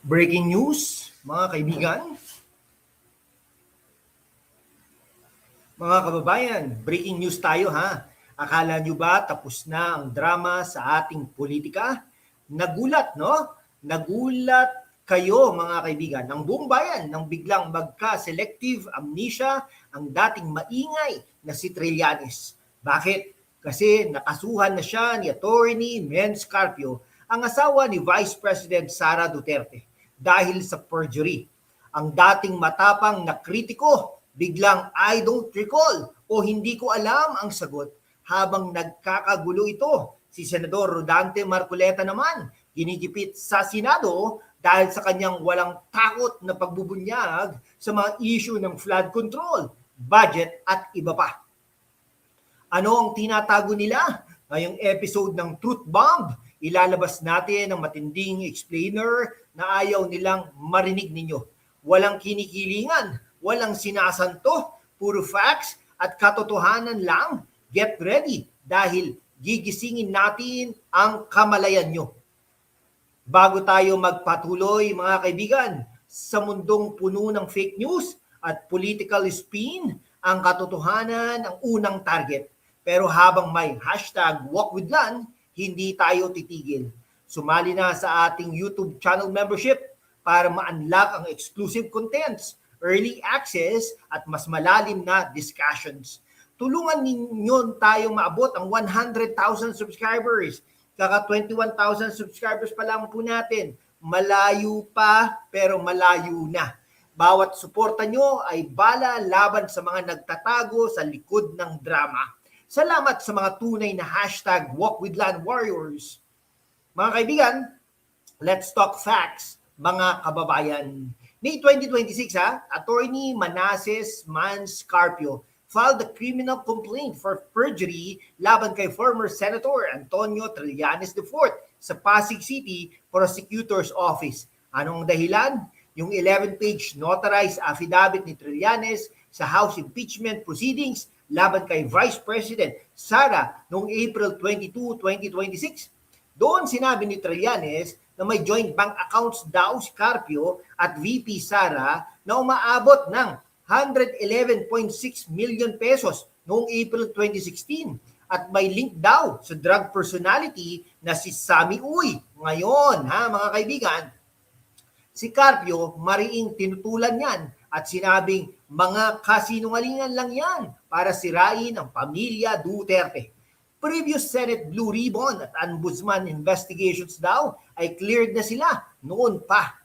Breaking news, mga kaibigan, mga kababayan, breaking news tayo ha. Akala nyo ba tapos na ang drama sa ating politika? Nagulat, no? Nagulat kayo mga kaibigan ng buong bayan nang biglang magka-selective amnesia ang dating maingay na si Trillanes. Bakit? Kasi nakasuhan na siya ni Attorney Menz Carpio, ang asawa ni Vice President Sara Duterte, dahil sa perjury. Ang dating matapang na kritiko, biglang I don't recall o hindi ko alam ang sagot. Habang nagkakagulo ito, si Senador Rodante Marcoleta naman ginigipit sa Senado dahil sa kanyang walang takot na pagbubunyag sa mga issue ng flood control, budget at iba pa. Ano ang tinatago nila? Ngayong episode ng Truth Bomb, ilalabas natin ang matinding explainer na ayaw nilang marinig ninyo. Walang kinikilingan, walang sinasanto, puro facts at katotohanan lang. Get ready dahil gigisingin natin ang kamalayan nyo. Bago tayo magpatuloy mga kaibigan, sa mundong puno ng fake news at political spin, ang katotohanan ang unang target. Pero habang may hashtag #WalkWithLan, hindi tayo titigil. Sumali na sa ating YouTube channel membership para ma-unlock ang exclusive contents, early access at mas malalim na discussions. Tulungan ninyo tayong maabot ang 100,000 subscribers. Kaka 21,000 subscribers pa lang po natin. Malayo pa pero malayo na. Bawat suporta nyo ay bala laban sa mga nagtatago sa likod ng drama. Salamat sa mga tunay na hashtag #WalkWithLanWarriors. Mga kaibigan, let's talk facts, mga kababayan. May 2026 Attorney Manasseh Menz Carpio filed a criminal complaint for perjury laban kay former Senator Antonio Trillanes IV sa Pasig City Prosecutor's Office. Anong dahilan? Yung 11-page notarized affidavit ni Trillanes sa House impeachment proceedings laban kay Vice President Sara noong April 22, 2026. Doon sinabi ni Trillanes na may joint bank accounts daw si Carpio at VP Sara na umaabot ng 111.6 million pesos noong April 2016 at may link daw sa drug personality na si Sammy Uy. Ngayon, mga kaibigan, si Carpio mariing tinutulan yan at sinabing mga kasinungalingan lang yan para sirain ang pamilya Duterte. Previous Senate Blue Ribbon at Ombudsman investigations daw ay cleared na sila noon pa.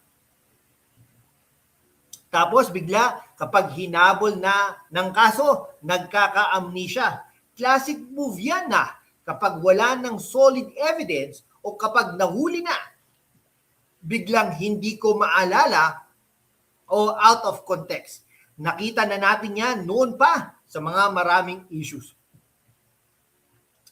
Tapos bigla kapag hinabol na ng kaso, nagkaka-amnesia. Classic move yan na kapag wala ng solid evidence o kapag nahuli na, biglang hindi ko maalala o out of context. Nakita na natin yan noon pa sa mga maraming issues.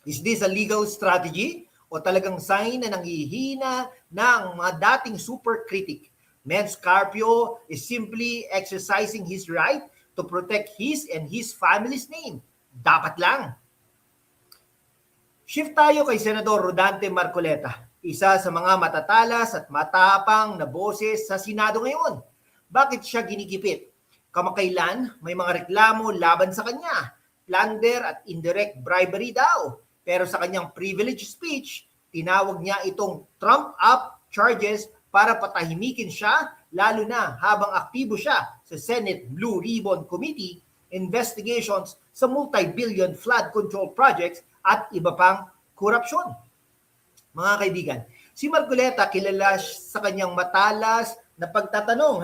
Is this a legal strategy o talagang sign na nanghihina ng mga dating super critic? Menz Carpio is simply exercising his right to protect his and his family's name. Dapat lang. Shift tayo kay Senador Rodante Marcoleta, isa sa mga matatalas at matapang na boses sa Senado ngayon. Bakit siya ginigipit? Kamakailan, may mga reklamo laban sa kanya. Plunder at indirect bribery daw. Pero sa kanyang privilege speech, tinawag niya itong trump-up charges para patahimikin siya, lalo na habang aktibo siya sa Senate Blue Ribbon Committee investigations sa multi-billion flood control projects at iba pang korupsyon. Mga kaibigan, si Marcoleta kilala sa kanyang matalas na pagtatanong,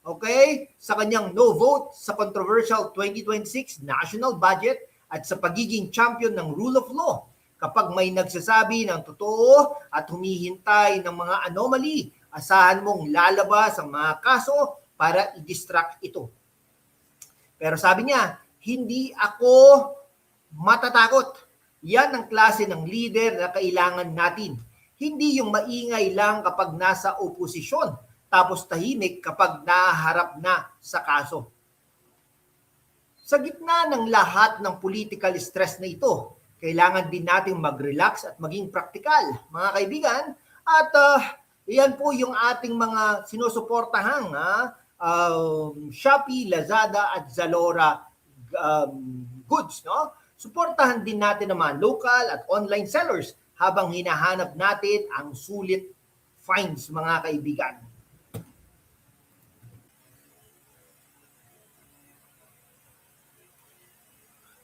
Okay? Sa kanyang no vote sa controversial 2026 national budget at sa pagiging champion ng rule of law. Kapag may nagsasabi ng totoo at humihintay ng mga anomaly, asahan mong lalabas ang mga kaso para i-distract ito. Pero sabi niya, hindi ako matatakot. Yan ang klase ng leader na kailangan natin. Hindi yung maingay lang kapag nasa oposisyon, tapos tahimik kapag naharap na sa kaso. Sa gitna ng lahat ng political stress na ito, kailangan din nating mag-relax at maging praktikal, mga kaibigan, at Iyan po yung ating mga sinusuportahang Shopee, Lazada at Zalora goods, no? Suportahan din natin naman local at online sellers habang hinahanap natin ang sulit finds, mga kaibigan.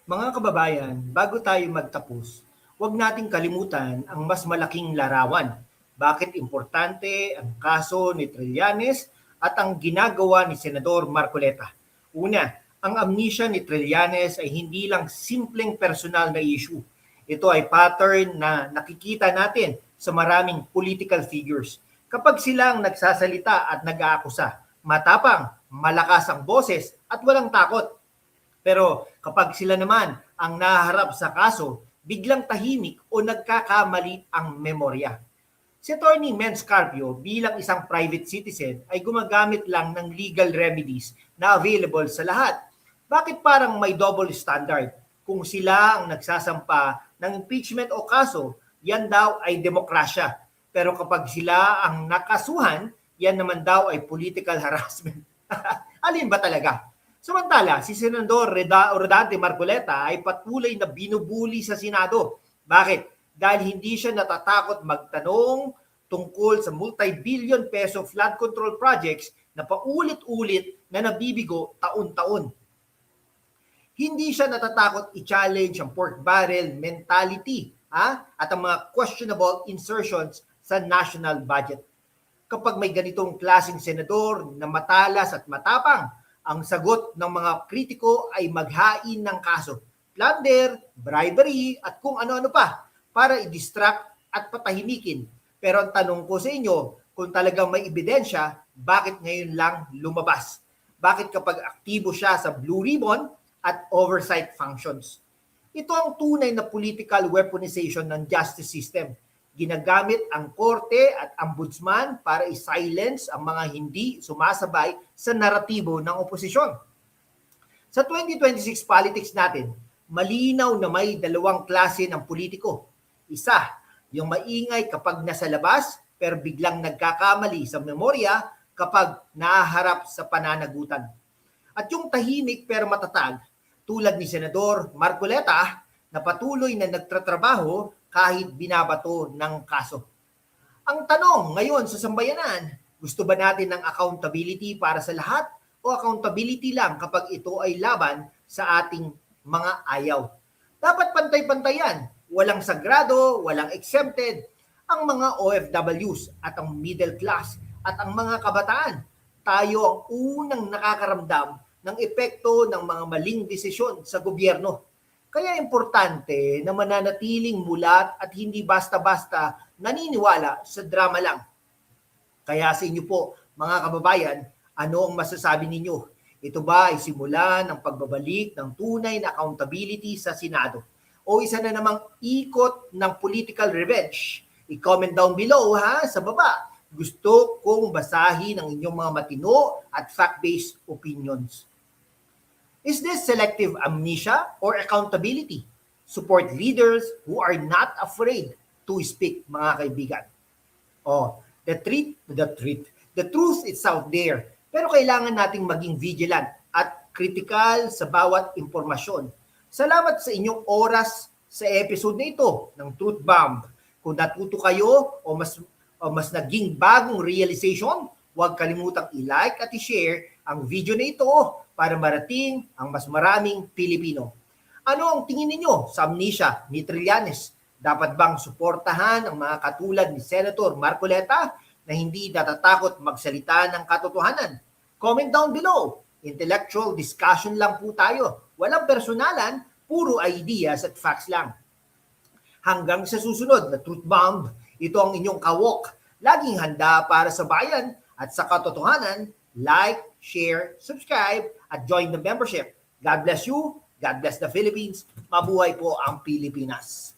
Mga kababayan, bago tayo magtapos, huwag nating kalimutan ang mas malaking larawan. Bakit importante ang kaso ni Trillanes at ang ginagawa ni Senador Marcoleta? Una, ang amnesia ni Trillanes ay hindi lang simpleng personal na issue. Ito ay pattern na nakikita natin sa maraming political figures. Kapag sila ang nagsasalita at nag-aakusa, matapang, malakas ang boses at walang takot. Pero kapag sila naman ang naharap sa kaso, biglang tahimik o nagkakamali ang memorya. Si Atty. Menz Carpio bilang isang private citizen ay gumagamit lang ng legal remedies na available sa lahat. Bakit parang may double standard? Kung sila ang nagsasampa ng impeachment o kaso, yan daw ay demokrasya. Pero kapag sila ang nakasuhan, yan naman daw ay political harassment. Alin ba talaga? Samantala, si Senador Rodante Marcoleta ay patuloy na binubuli sa Senado. Bakit? Dahil hindi siya natatakot magtanong tungkol sa multi-billion peso flood control projects na paulit-ulit na nabibigo taon-taon. Hindi siya natatakot i-challenge ang pork barrel mentality at ang mga questionable insertions sa national budget. Kapag may ganitong klaseng senador na matalas at matapang, ang sagot ng mga kritiko ay maghain ng kaso, plunder, bribery at kung ano-ano pa para i-distract at patahimikin. Pero ang tanong ko sa inyo, kung talagang may ebidensya, bakit ngayon lang lumabas? Bakit kapag aktibo siya sa Blue Ribbon at oversight functions? Ito ang tunay na political weaponization ng justice system. Ginagamit ang korte at ombudsman para i-silence ang mga hindi sumasabay sa naratibo ng oposisyon. Sa 2026 politics natin, malinaw na may dalawang klase ng politiko. Isa, yung maingay kapag nasa labas pero biglang nagkakamali sa memorya kapag naharap sa pananagutan. At yung tahimik pero matatag, tulad ni Senador Marcoleta na patuloy na nagtatrabaho kahit binabato ng kaso. Ang tanong ngayon sa sambayanan, gusto ba natin ng accountability para sa lahat o accountability lang kapag ito ay laban sa ating mga ayaw? Dapat pantay-pantayan, walang sagrado, walang exempted. Ang mga OFWs at ang middle class at ang mga kabataan, tayo ang unang nakakaramdam ng epekto ng mga maling desisyon sa gobyerno. Kaya importante na mananatiling mulat at hindi basta-basta naniniwala sa drama lang. Kaya sa inyo po, mga kababayan, ano ang masasabi ninyo? Ito ba ay simula ng pagbabalik ng tunay na accountability sa Senado? O isa na namang ikot ng political revenge? I-comment down below sa baba. Gusto kong basahin ang inyong mga matino at fact-based opinions. Is this selective amnesia or accountability? Support leaders who are not afraid to speak, mga kaibigan. The truth is out there. Pero kailangan nating maging vigilant at critical sa bawat impormasyon. Salamat sa inyong oras sa episode na ito ng Truth Bomb. Kung natuto kayo o mas naging bagong realization, huwag kalimutang i-like at i-share ang video na ito para marating ang mas maraming Pilipino. Ano ang tingin ninyo sa amnesia ni Trillanes? Dapat bang suportahan ang mga katulad ni Senator Marcoleta na hindi natatakot magsalita ng katotohanan? Comment down below. Intellectual discussion lang po tayo. Walang personalan, puro ideas at facts lang. Hanggang sa susunod na Truth Bomb, ito ang inyong kawok. Laging handa para sa bayan at sa katotohanan. Like, share, subscribe, at join the membership. God bless you. God bless the Philippines. Mabuhay po ang Pilipinas.